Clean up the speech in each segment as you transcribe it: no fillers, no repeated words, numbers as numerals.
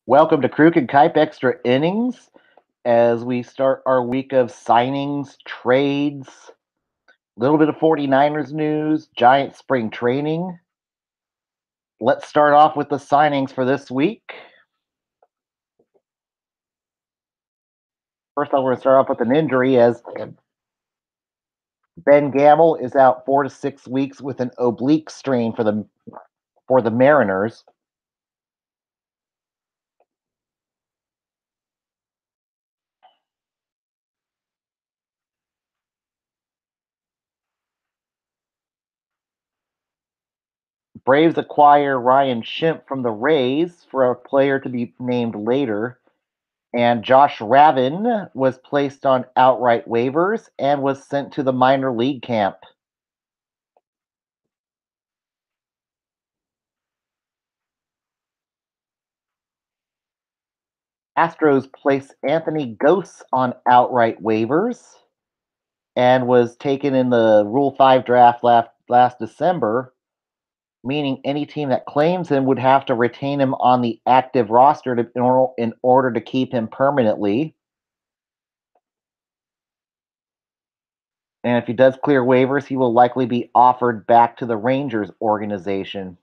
Welcome to Kruk and Kuip Extra Innings as we start our week of signings, trades, a little bit of 49ers news, Giant spring training. Let's start off with the signings for this week. First, I'm going to start off with an injury as Ben Gamble is out 4 to 6 weeks with an oblique strain for the Mariners. Braves acquire Ryan Schimpf from the Rays for a player to be named later. And Josh Ravin was placed on outright waivers and was sent to the minor league camp. Astros placed Anthony Gose on outright waivers and was taken in the Rule 5 draft last December, meaning any team that claims him would have to retain him on the active roster in order to keep him permanently. And if he does clear waivers, he will likely be offered back to the Rangers organization.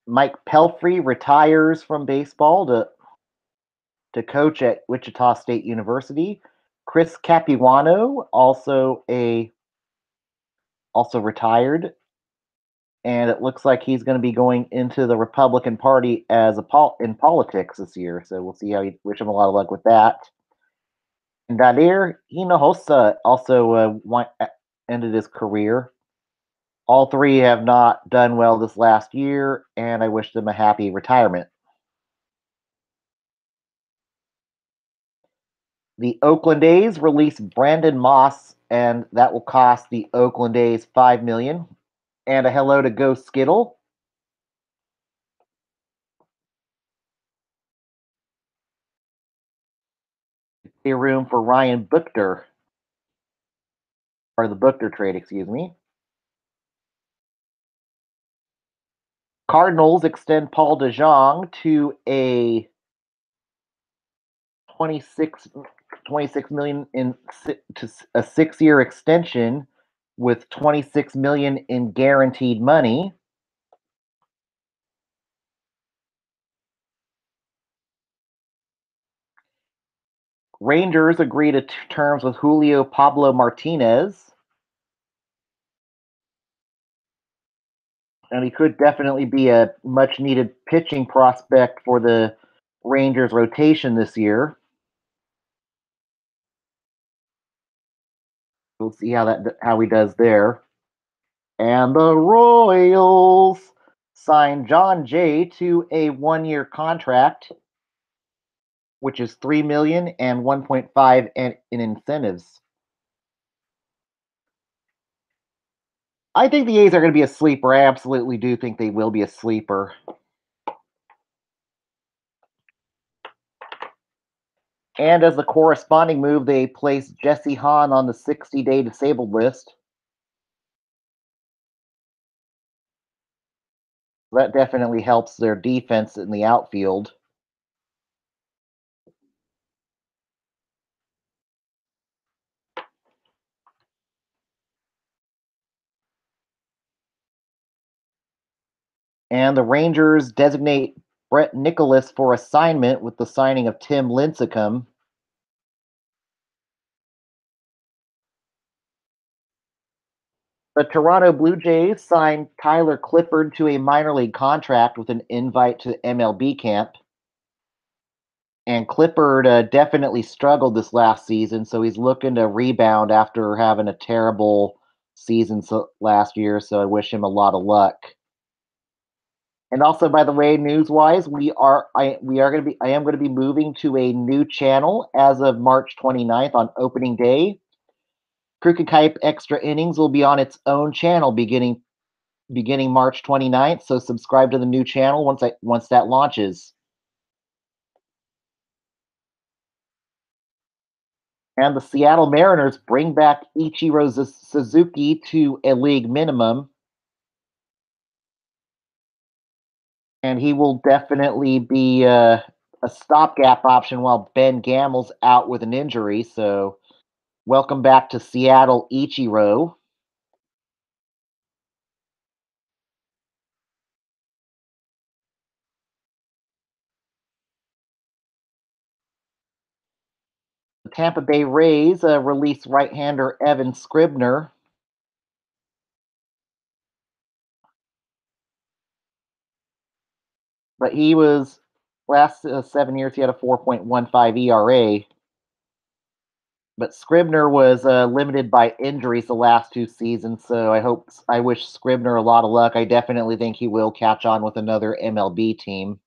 Mike Pelfrey retires from baseball to coach at Wichita State University. Chris Capuano also retired, and it looks like he's going to be going into the Republican Party in politics this year. So we'll see how he wish him a lot of luck with that. And Dadir Hinojosa also ended his career. All three have not done well this last year, and I wish them a happy retirement. The Oakland A's release Brandon Moss, and that will cost the Oakland A's $5 million. And a hello to Go Skittle. A room for Ryan Buchter, part of the Buchter trade, excuse me. Cardinals extend Paul DeJong to a 26 million to a 6-year extension with 26 million in guaranteed money. Rangers agree to terms with Julio Pablo Martinez. And he could definitely be a much needed pitching prospect for the Rangers rotation this year. We'll see how he does there. And the Royals signed John Jay to a 1-year contract, which is $3 million and 1.5 in incentives. I think the A's are going to be a sleeper. I absolutely do think they will be a sleeper. And as the corresponding move, they placed Jesse Hahn on the 60-day disabled list. That definitely helps their defense in the outfield. And the Rangers designate Brett Nicholas for assignment with the signing of Tim Lincecum. The Toronto Blue Jays signed Tyler Clifford to a minor league contract with an invite to MLB camp. And Clippard definitely struggled this last season, so he's looking to rebound after having a terrible season last year. So I wish him a lot of luck. And also, by the way, news-wise, I am going to be moving to a new channel as of March 29th on opening day. Kruk and Kuip Extra Innings will be on its own channel beginning March 29th. So subscribe to the new channel once that launches. And the Seattle Mariners bring back Ichiro Suzuki to a league minimum. And he will definitely be a stopgap option while Ben Gamel's out with an injury. So, welcome back to Seattle, Ichiro. The Tampa Bay Rays released right-hander Evan Scribner. But he was last 7 years he had a 4.15 ERA. But Scribner was limited by injuries the last two seasons, so I wish Scribner a lot of luck. I definitely think he will catch on with another MLB team.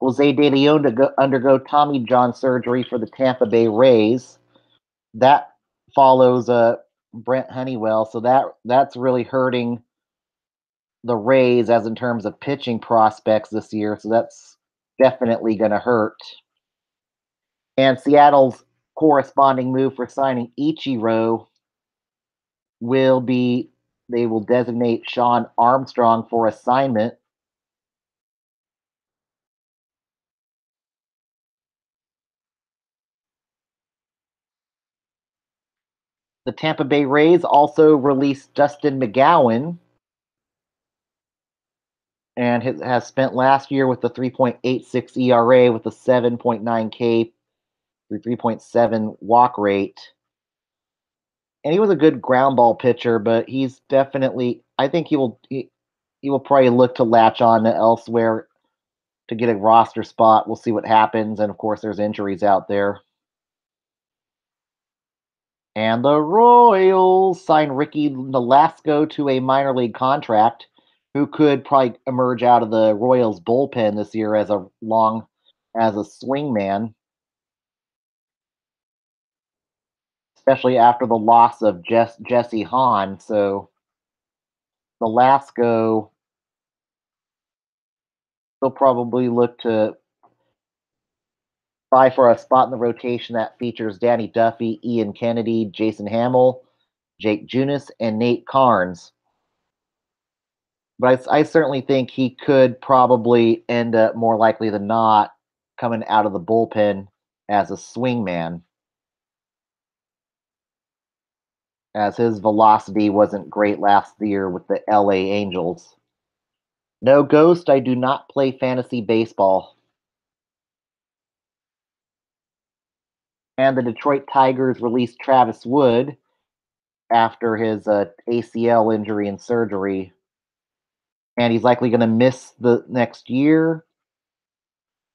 Jose De Leon to undergo Tommy John surgery for the Tampa Bay Rays. That follows Brent Honeywell, so that's really hurting the Rays as in terms of pitching prospects this year. So that's definitely going to hurt. And Seattle's corresponding move for signing Ichiro will be they will designate Sean Armstrong for assignment. The Tampa Bay Rays also released Justin McGowan and has spent last year with the 3.86 ERA with a 7.9 K through 3.7 walk rate. And he was a good ground ball pitcher, but he's definitely I think he will probably look to latch on to elsewhere to get a roster spot. We'll see what happens, and of course there's injuries out there. And the Royals signed Ricky Nolasco to a minor league contract, who could probably emerge out of the Royals bullpen this year as a swingman, especially after the loss of Jesse Hahn. So Nolasco will probably look to vie for a spot in the rotation that features Danny Duffy, Ian Kennedy, Jason Hamill, Jake Junis, and Nate Carnes. But I certainly think he could probably end up more likely than not coming out of the bullpen as a swingman, as his velocity wasn't great last year with the LA Angels. No ghost, I do not play fantasy baseball. And the Detroit Tigers released Travis Wood after his ACL injury and surgery. And he's likely going to miss the next year,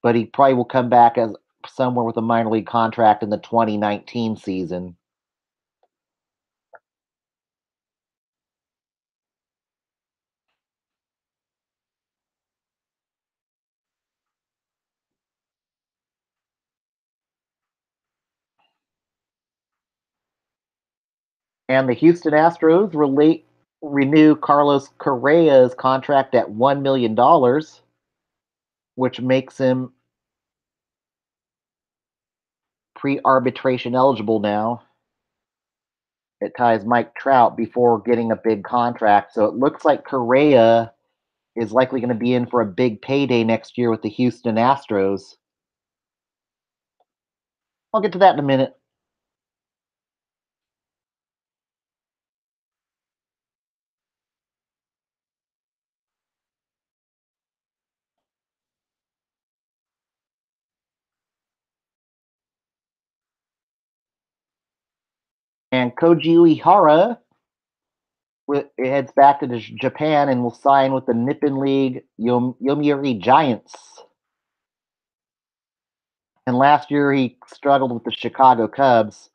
but he probably will come back as somewhere with a minor league contract in the 2019 season. And the Houston Astros renew Carlos Correa's contract at $1 million, which makes him pre-arbitration eligible now. It ties Mike Trout before getting a big contract. So it looks like Correa is likely going to be in for a big payday next year with the Houston Astros. I'll get to that in a minute. And Koji Uehara It heads back to Japan and will sign with the Nippon League Yomiuri Giants. And last year he struggled with the Chicago Cubs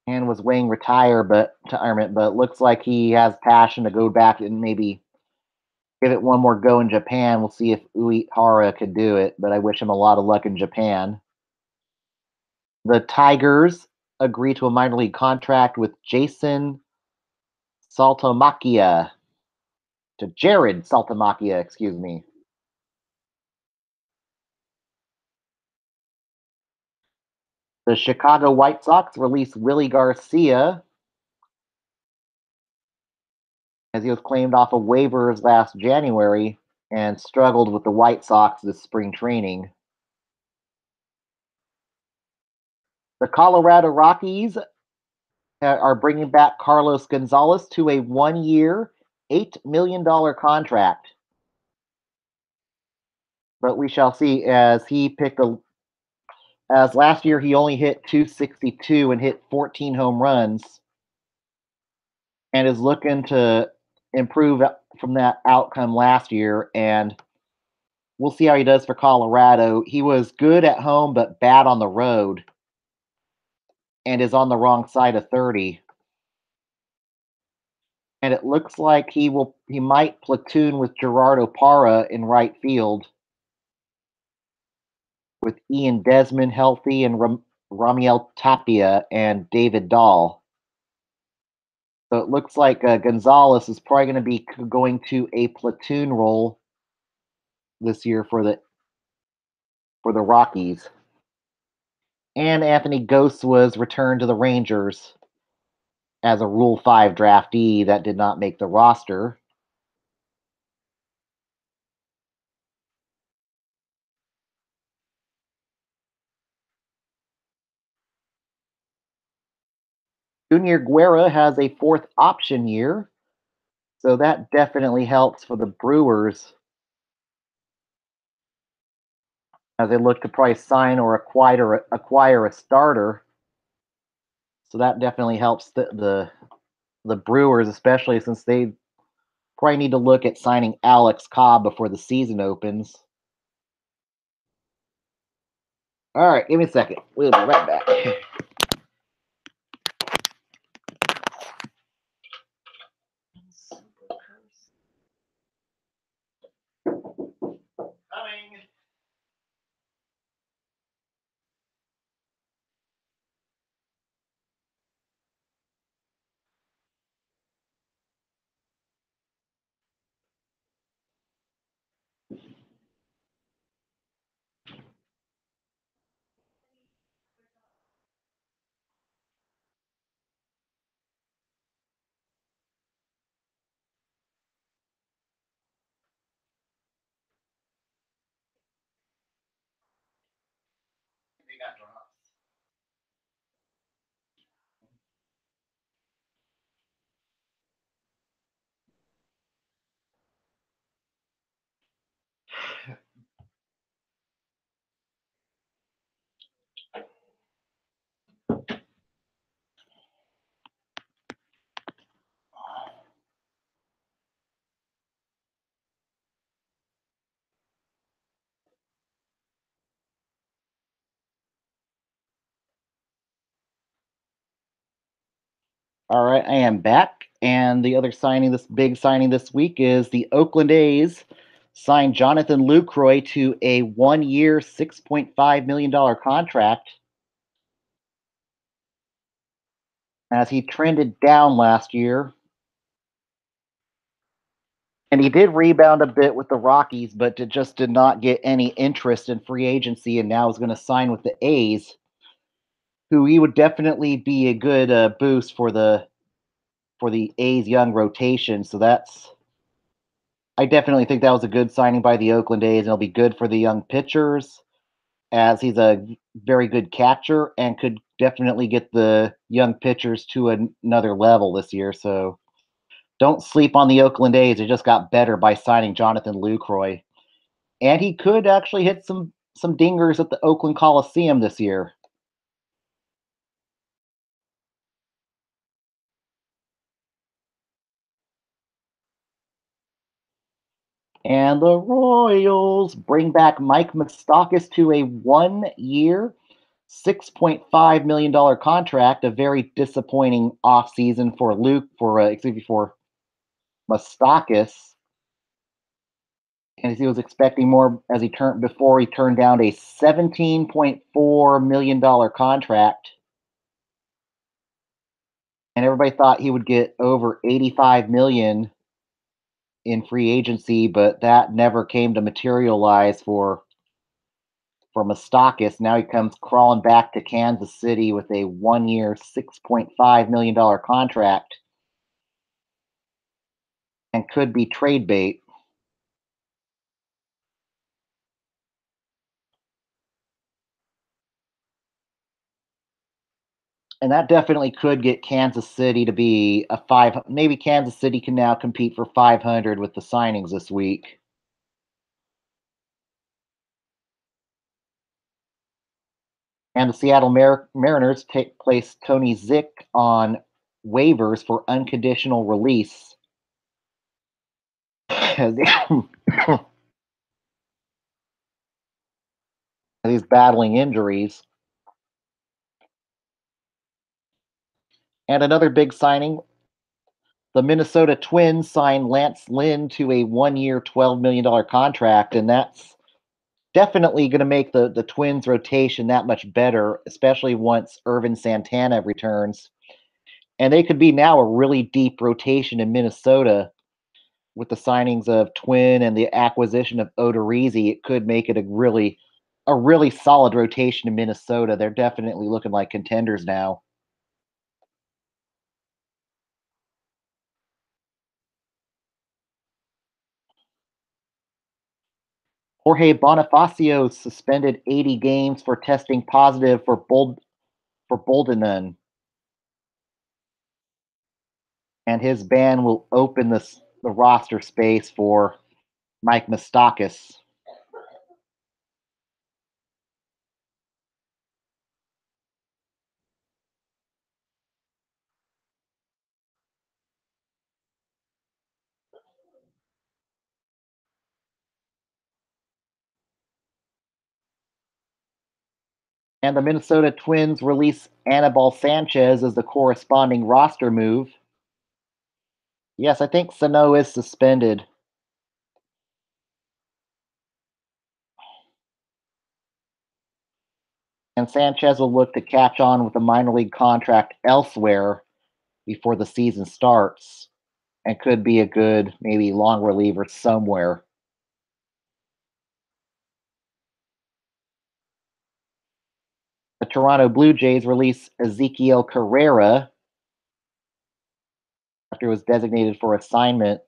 and was weighing retirement, but it looks like he has passion to go back and maybe give it one more go in Japan. We'll see if Uehara could do it, but I wish him a lot of luck in Japan. The Tigers agree to a minor league contract with Saltalamacchia, to Jared Saltalamacchia, excuse me. The Chicago White Sox released Willie Garcia as he was claimed off of waivers last January and struggled with the White Sox this spring training. The Colorado Rockies are bringing back Carlos Gonzalez to a 1-year, $8 million contract. But we shall see as last year he only hit 262 and hit 14 home runs and is looking to improve from that outcome last year, and we'll see how he does for Colorado. He was good at home but bad on the road and is on the wrong side of 30. And it looks like he might platoon with Gerardo Parra in right field with Ian Desmond healthy and Ramiel Tapia and David Dahl. So it looks like Gonzalez is probably going to be going to a platoon role this year for the Rockies. And Anthony Gose was returned to the Rangers as a Rule 5 draftee that did not make the roster. Junior Guerra has a fourth option year, so that definitely helps for the Brewers as they look to probably sign or acquire a starter. So that definitely helps the Brewers, especially since they probably need to look at signing Alex Cobb before the season opens. All right, give me a second. We'll be right back. Coming. They got dropped. All right, I am back. And the other big signing this week is the Oakland A's signed Jonathan Lucroy to a 1-year, $6.5 million contract as he trended down last year. And he did rebound a bit with the Rockies, but just did not get any interest in free agency, and now is going to sign with the A's, who he would definitely be a good boost for the A's young rotation. So I definitely think that was a good signing by the Oakland A's, and it'll be good for the young pitchers as he's a very good catcher and could definitely get the young pitchers to another level this year. So don't sleep on the Oakland A's. They just got better by signing Jonathan Lucroy. And he could actually hit some dingers at the Oakland Coliseum this year. And the Royals bring back Mike Moustakas to a 1 year, $6.5 million contract. A very disappointing offseason for Luke for Moustakas. And as he was expecting more as he turned down a $17.4 million contract. And everybody thought he would get over 85 million in free agency, but that never came to materialize for Moustakas. Now he comes crawling back to Kansas City with a 1 year, $6.5 million contract and could be trade bait. And that definitely could get Kansas City to be a five. Maybe Kansas City can now compete for 500 with the signings this week. And the Seattle Mariners place Tony Zick on waivers for unconditional release. He's battling injuries. And another big signing, the Minnesota Twins signed Lance Lynn to a 1 year, $12 million contract, and that's definitely going to make the Twins rotation that much better, especially once Irvin Santana returns. And they could be now a really deep rotation in Minnesota with the signings of Twin and the acquisition of Odorizzi. It could make it a really solid rotation in Minnesota. They're definitely looking like contenders now. Jorge Bonifacio suspended 80 games for testing positive for Boldenon, and his ban will open the roster space for Mike Moustakas. And the Minnesota Twins release Anibal Sanchez as the corresponding roster move. Yes, I think Sano is suspended. And Sanchez will look to catch on with a minor league contract elsewhere before the season starts and could be a good, maybe long reliever somewhere. The Toronto Blue Jays release Ezekiel Carrera after he was designated for assignment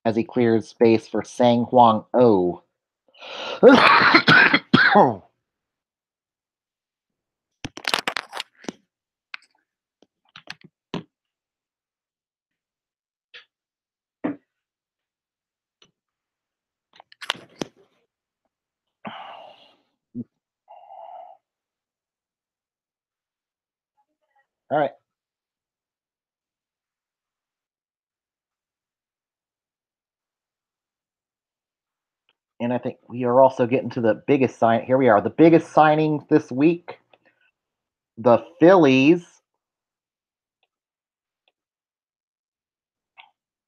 as he clears space for Sang Hwang Oh. All right. And I think we are also getting to the biggest sign. Here we are. The biggest signing this week. The Phillies.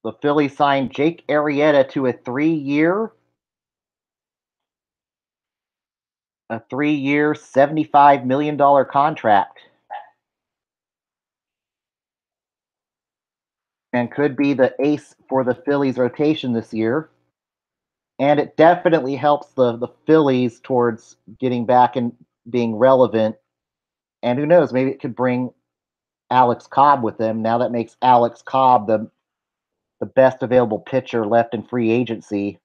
The Phillies signed Jake Arrieta to a 3 year, $75 million contract, and could be the ace for the Phillies rotation this year. And it definitely helps the Phillies towards getting back and being relevant. And who knows, maybe it could bring Alex Cobb with them. Now that makes Alex Cobb the best available pitcher left in free agency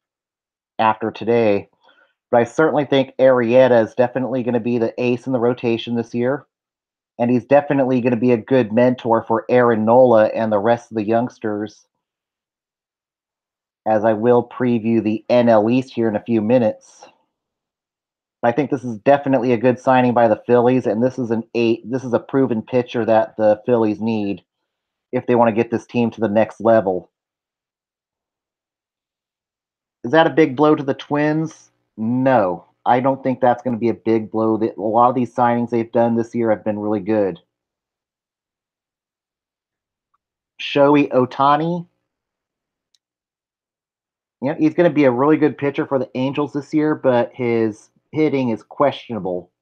after today. But I certainly think Arrieta is definitely going to be the ace in the rotation this year. And he's definitely going to be a good mentor for Aaron Nola and the rest of the youngsters, as I will preview the NL East here in a few minutes. I think this is definitely a good signing by the Phillies, and this is a proven pitcher that the Phillies need. if they want to get this team to the next level. Is that a big blow to the Twins? No. I don't think that's going to be a big blow. A lot of these signings they've done this year have been really good. Shohei Ohtani, he's going to be a really good pitcher for the Angels this year, but his hitting is questionable.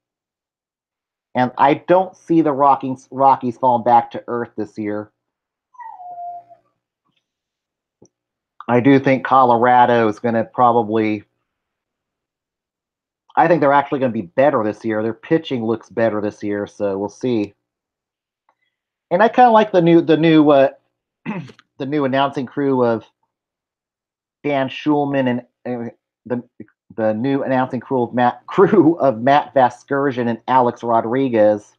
And I don't see the Rockies falling back to earth this year. I do think Colorado is going to probably. I think they're actually going to be better this year. Their pitching looks better this year, so we'll see. And I kind of like the new announcing crew of Dan Schulman and the the new announcing crew of Matt Vasgersian and Alex Rodriguez.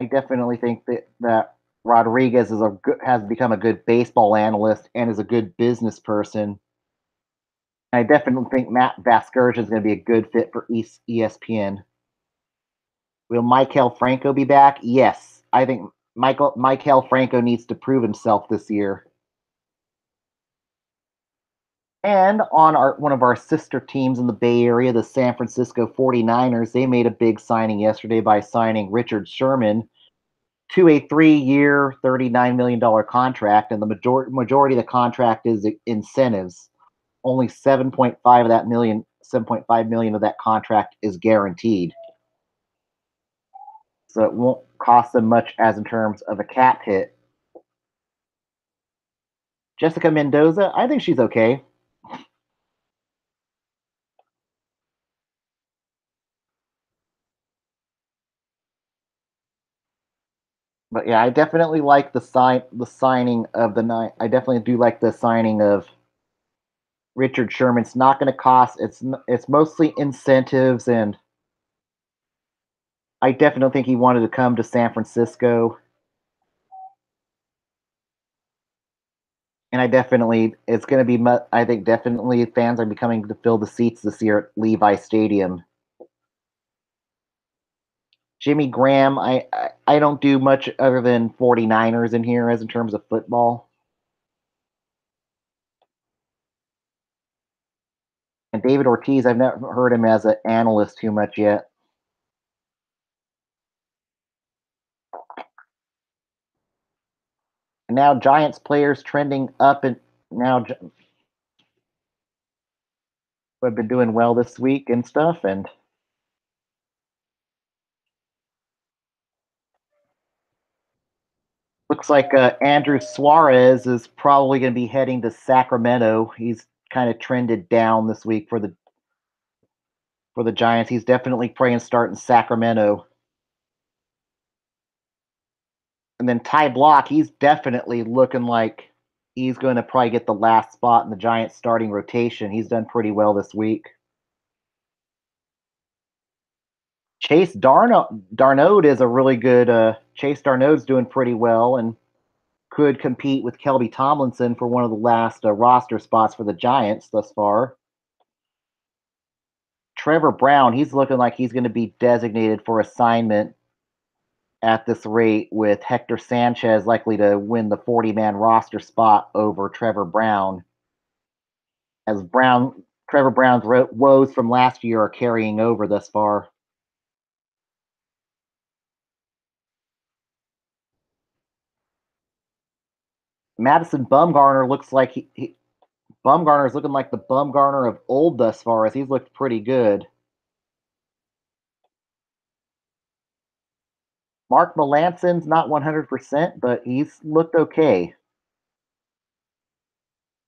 I definitely think that Rodriguez has become a good baseball analyst and is a good business person. I definitely think Matt Vasgersian is going to be a good fit for ESPN. Will Maikel Franco be back? Yes. I think Maikel Franco needs to prove himself this year. And on one of our sister teams in the Bay Area, the San Francisco 49ers, they made a big signing yesterday by signing Richard Sherman to a 3-year, $39 million contract, and the majority of the contract is incentives. Only 7.5 million of that contract is guaranteed. So it won't cost them much as in terms of a cap hit. Jessica Mendoza, I think she's okay. But yeah, I definitely like the signing of the night. I definitely do like the signing of Richard Sherman. It's not going to cost. It's mostly incentives, and I definitely think he wanted to come to San Francisco. And it's going to be. I think definitely fans are becoming to fill the seats this year at Levi Stadium. Jimmy Graham, I don't do much other than 49ers in here as in terms of football. And David Ortiz, I've never heard him as an analyst too much yet. And now Giants players trending up, and now have been doing well this week and stuff. And looks like Andrew Suarez is probably going to be heading to Sacramento. He's kind of trended down this week for the Giants. He's definitely praying start in Sacramento. And then Ty Block, he's definitely looking like he's going to probably get the last spot in the Giants starting rotation. He's done pretty well this week. Chase Darnold is a really good. Chase Darnold's doing pretty well and could compete with Kelby Tomlinson for one of the last roster spots for the Giants thus far. Trevor Brown, he's looking like he's going to be designated for assignment at this rate, with Hector Sanchez likely to win the 40-man roster spot over Trevor Brown. As Trevor Brown's woes from last year are carrying over thus far. Madison Bumgarner looks like Bumgarner's looking like the Bumgarner of old thus far, as he's looked pretty good. Mark Melanson's not 100%, but he's looked okay.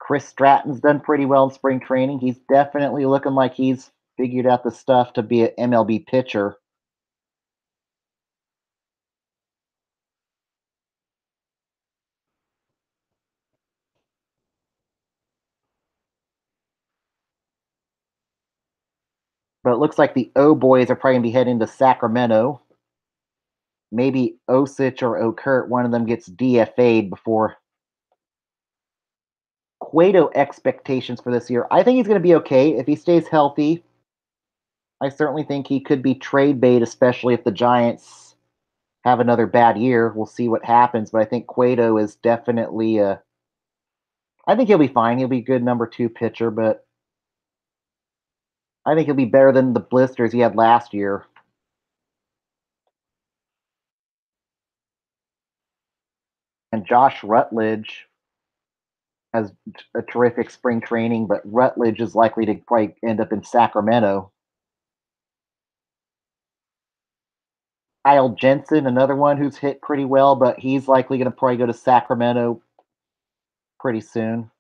Chris Stratton's done pretty well in spring training. He's definitely looking like he's figured out the stuff to be an MLB pitcher. But it looks like the O boys are probably going to be heading to Sacramento. Maybe Osich or Okert, one of them gets DFA'd before. Cueto expectations for this year. I think he's going to be okay if he stays healthy. I certainly think he could be trade bait, especially if the Giants have another bad year. We'll see what happens, but I think Cueto is definitely a. I think he'll be fine. He'll be a good number 2 pitcher, but I think he'll be better than the blisters he had last year. And Josh Rutledge has a terrific spring training, but Rutledge is likely to probably end up in Sacramento. Kyle Jensen, another one who's hit pretty well, but he's likely going to probably go to Sacramento pretty soon.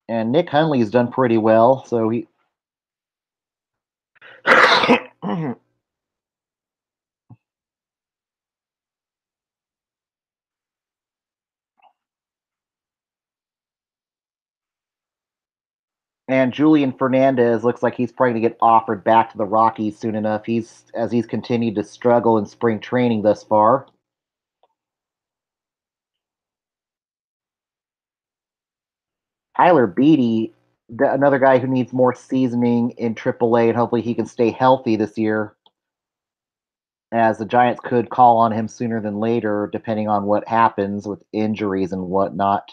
And Nick Hundley's done pretty well, so he. And Julian Fernandez looks like he's probably going to get offered back to the Rockies soon enough. He's continued to struggle in spring training thus far. Tyler Beatty, another guy who needs more seasoning in AAA, and hopefully he can stay healthy this year, as the Giants could call on him sooner than later, depending on what happens with injuries and whatnot.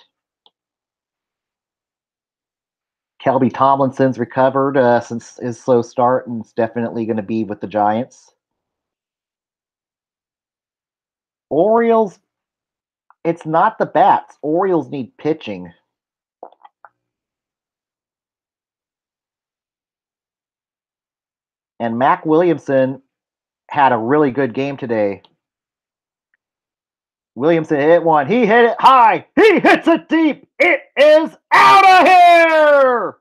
Kelby Tomlinson's recovered since his slow start and is definitely going to be with the Giants. Orioles, it's not the bats. Orioles need pitching. And Mac Williamson had a really good game today. Williamson hit one. He hit it high. He hits it deep. It is out of here.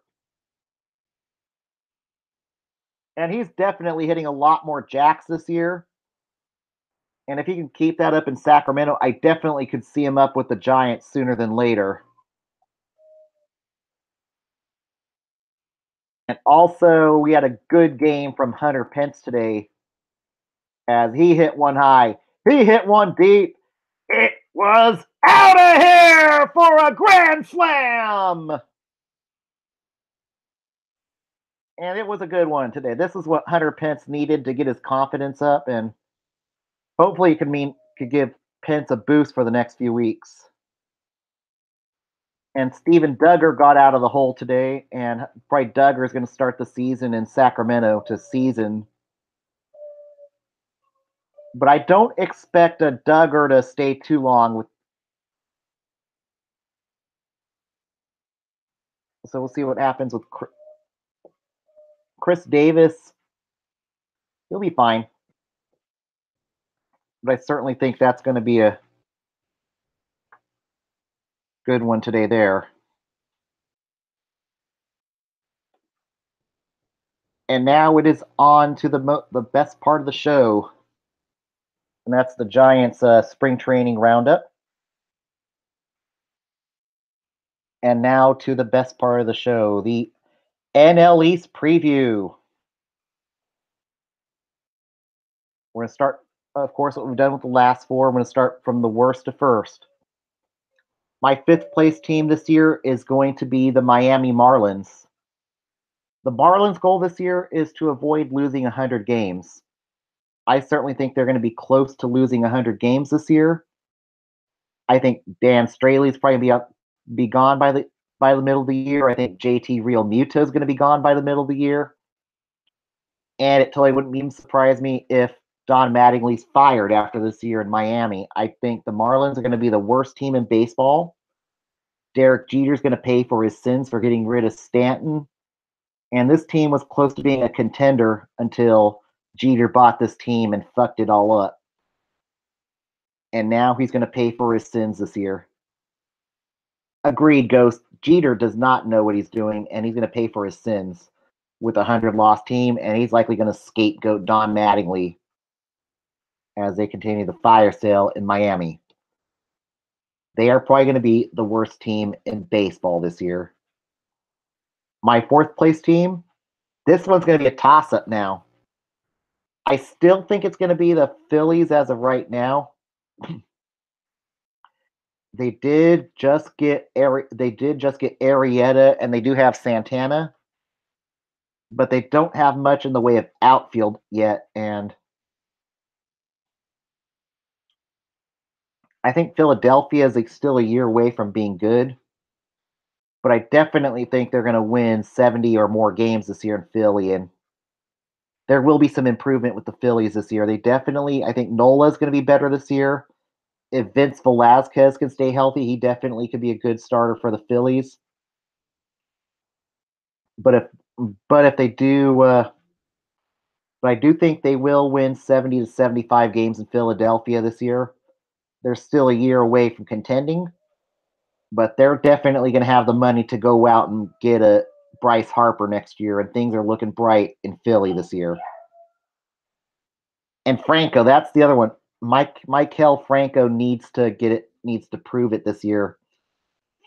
And he's definitely hitting a lot more jacks this year. And if he can keep that up in Sacramento, I definitely could see him up with the Giants sooner than later. And also, we had a good game from Hunter Pence today as he hit one high. He hit one deep. It was out of here for a grand slam. And it was a good one today. This is what Hunter Pence needed to get his confidence up, and hopefully it could give Pence a boost for the next few weeks. And Steven Duggar got out of the hole today, and probably Duggar is going to start the season in Sacramento to season. But I don't expect a Duggar to stay too long with. So we'll see what happens with Chris Davis. He'll be fine. But I certainly think that's going to be a good one today there. And now it is on to the best part of the show, and that's the Giants' spring training roundup. And now to the best part of the show, the NL East preview. We're going to start, of course, what we've done with the last four. I'm going to start from the worst to first. My fifth place team this year is going to be the Miami Marlins. The Marlins' goal this year is to avoid losing 100 games. I certainly think they're going to be close to losing 100 games this year. I think Dan Straley's probably be gone by the middle of the year. I think JT Realmuto is going to be gone by the middle of the year. And it totally wouldn't even surprise me if Don Mattingly's fired after this year in Miami. I think the Marlins are going to be the worst team in baseball. Derek Jeter's going to pay for his sins for getting rid of Stanton. And this team was close to being a contender until Jeter bought this team and fucked it all up. And now he's going to pay for his sins this year. Agreed, Ghost. Jeter does not know what he's doing, and he's going to pay for his sins with a 100-loss team, and he's likely going to scapegoat Don Mattingly as they continue the fire sale in Miami. They are probably going to be the worst team in baseball this year. My fourth place team, this one's going to be a toss-up now. I still think it's going to be the Phillies as of right now. They did just get Arrieta, and they do have Santana. but they don't have much in the way of outfield yet. And I think Philadelphia is still a year away from being good, but I definitely think they're going to win 70 or more games this year in Philly. And there will be some improvement with the Phillies this year. They definitely, I think Nola is going to be better this year. If Vince Velasquez can stay healthy, he definitely could be a good starter for the Phillies. But if but if they do, but I do think they will win 70 to 75 games in Philadelphia this year. They're still a year away from contending, but they're definitely going to have the money to go out and get a Bryce Harper next year, and things are looking bright in Philly this year. And Franco, that's the other one. Michael Franco needs to prove it this year.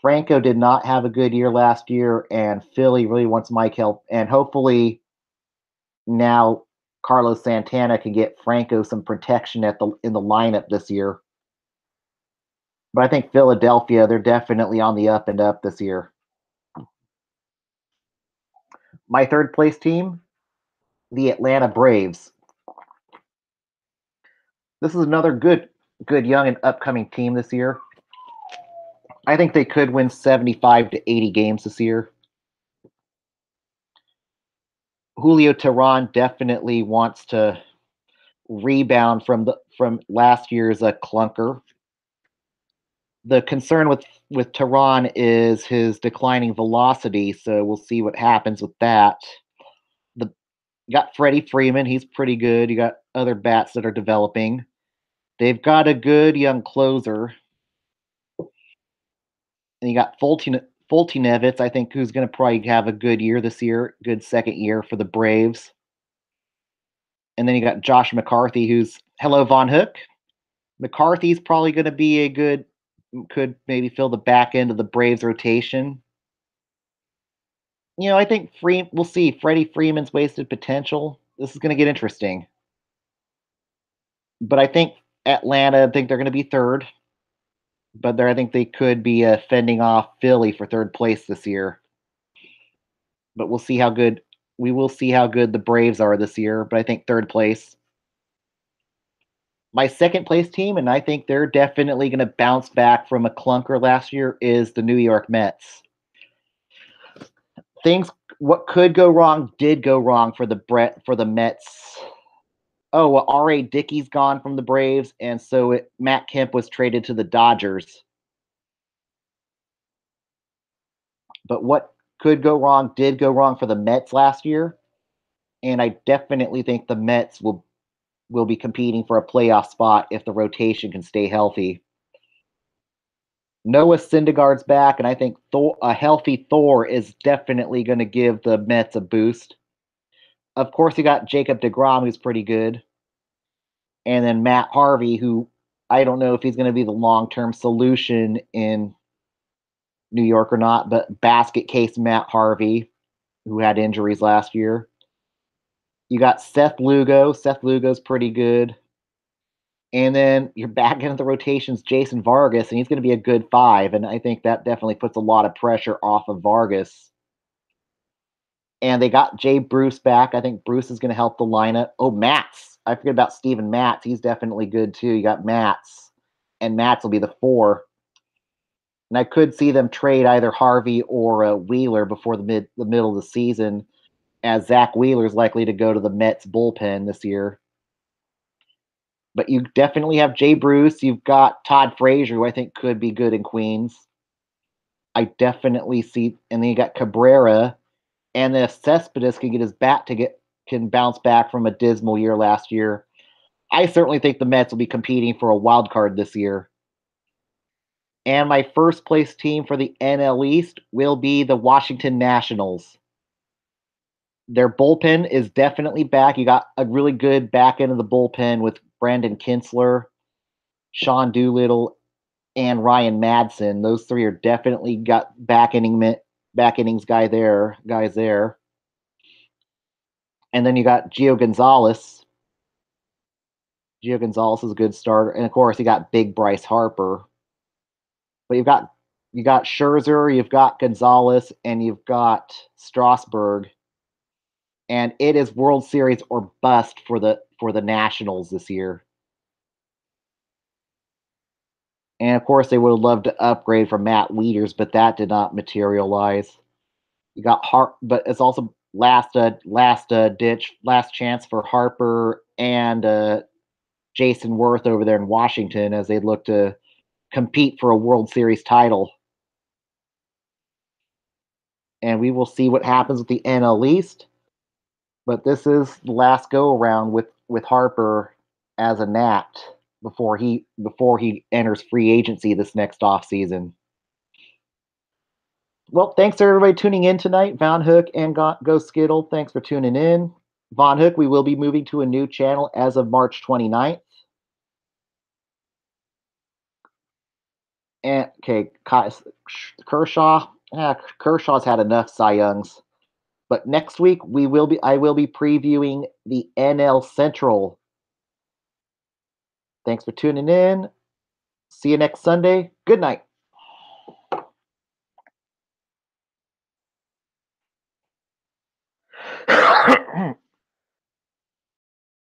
Franco did not have a good year last year, and Philly really wants Michael, and hopefully now Carlos Santana can get Franco some protection in the lineup this year. But I think Philadelphia, they're definitely on the up and up this year. My third place team, the Atlanta Braves. This is another good young and upcoming team this year. I think they could win 75 to 80 games this year. Julio Teheran definitely wants to rebound from last year's clunker. The concern with Teheran is his declining velocity, so we'll see what happens with that. The You got Freddie Freeman, he's pretty good. You got other bats that are developing. They've got a good young closer. And you got Fultonevitz, I think, who's going to probably have a good year this year, good second year for the Braves. And then you got Josh McCarthy, who's hello Von Hook. McCarthy's probably going to be could maybe fill the back end of the Braves rotation. I think we'll see. Freddie Freeman's wasted potential. This is going to get interesting. But I think I think they're going to be third. But I think they could be fending off Philly for third place this year. But we'll see how good we will see how good the Braves are this year. But I think third place. My second place team, and I think they're definitely going to bounce back from a clunker last year, is the New York Mets. What could go wrong did go wrong for the Mets. Oh, well, R.A. Dickey's gone from the Braves, and so Matt Kemp was traded to the Dodgers. But what could go wrong did go wrong for the Mets last year, and I definitely think the Mets will be competing for a playoff spot if the rotation can stay healthy. Noah Syndergaard's back, and I think a healthy Thor is definitely going to give the Mets a boost. Of course, you got Jacob deGrom, who's pretty good, and then Matt Harvey, who I don't know if he's going to be the long-term solution in New York or not, but basket case Matt Harvey, who had injuries last year. You got Seth Lugo. Seth Lugo's pretty good. And then you're back into the rotations, Jason Vargas, and he's going to be a good 5. And I think that definitely puts a lot of pressure off of Vargas. And they got Jay Bruce back. I think Bruce is going to help the lineup. Oh, Matz. I forget about Steven Matz. He's definitely good too. You got Matz. And Matz will be the 4. And I could see them trade either Harvey or Wheeler before the middle of the season, as Zach Wheeler is likely to go to the Mets bullpen this year. But you definitely have Jay Bruce. You've got Todd Frazier, who I think could be good in Queens. I definitely see, and then you got Cabrera, and if Cespedes can get his bat can bounce back from a dismal year last year, I certainly think the Mets will be competing for a wild card this year. And my first place team for the NL East will be the Washington Nationals. Their bullpen is definitely back. You got a really good back end of the bullpen with Brandon Kinsler, Sean Doolittle, and Ryan Madsen. Those 3 are definitely got back innings guys there. And then you got Gio Gonzalez. Gio Gonzalez is a good starter, and of course you got big Bryce Harper. But you got Scherzer, you've got Gonzalez, and you've got Strasburg. and it is World Series or bust for the Nationals this year. And of course, they would have loved to upgrade from Matt Wieters, but that did not materialize. You got but it's also last chance for Harper and Jason Worth over there in Washington as they look to compete for a World Series title. And we will see what happens with the NL East. But this is the last go around with Harper as a Nat before he enters free agency this next off season. Well, thanks to everybody tuning in tonight. Von Hook and Go Skittle, thanks for tuning in. Von Hook, we will be moving to a new channel as of March 29th. And okay, Kershaw. Kershaw's had enough Cy Youngs. But next week I will be previewing the NL Central. Thanks for tuning in. See you next Sunday. Good night.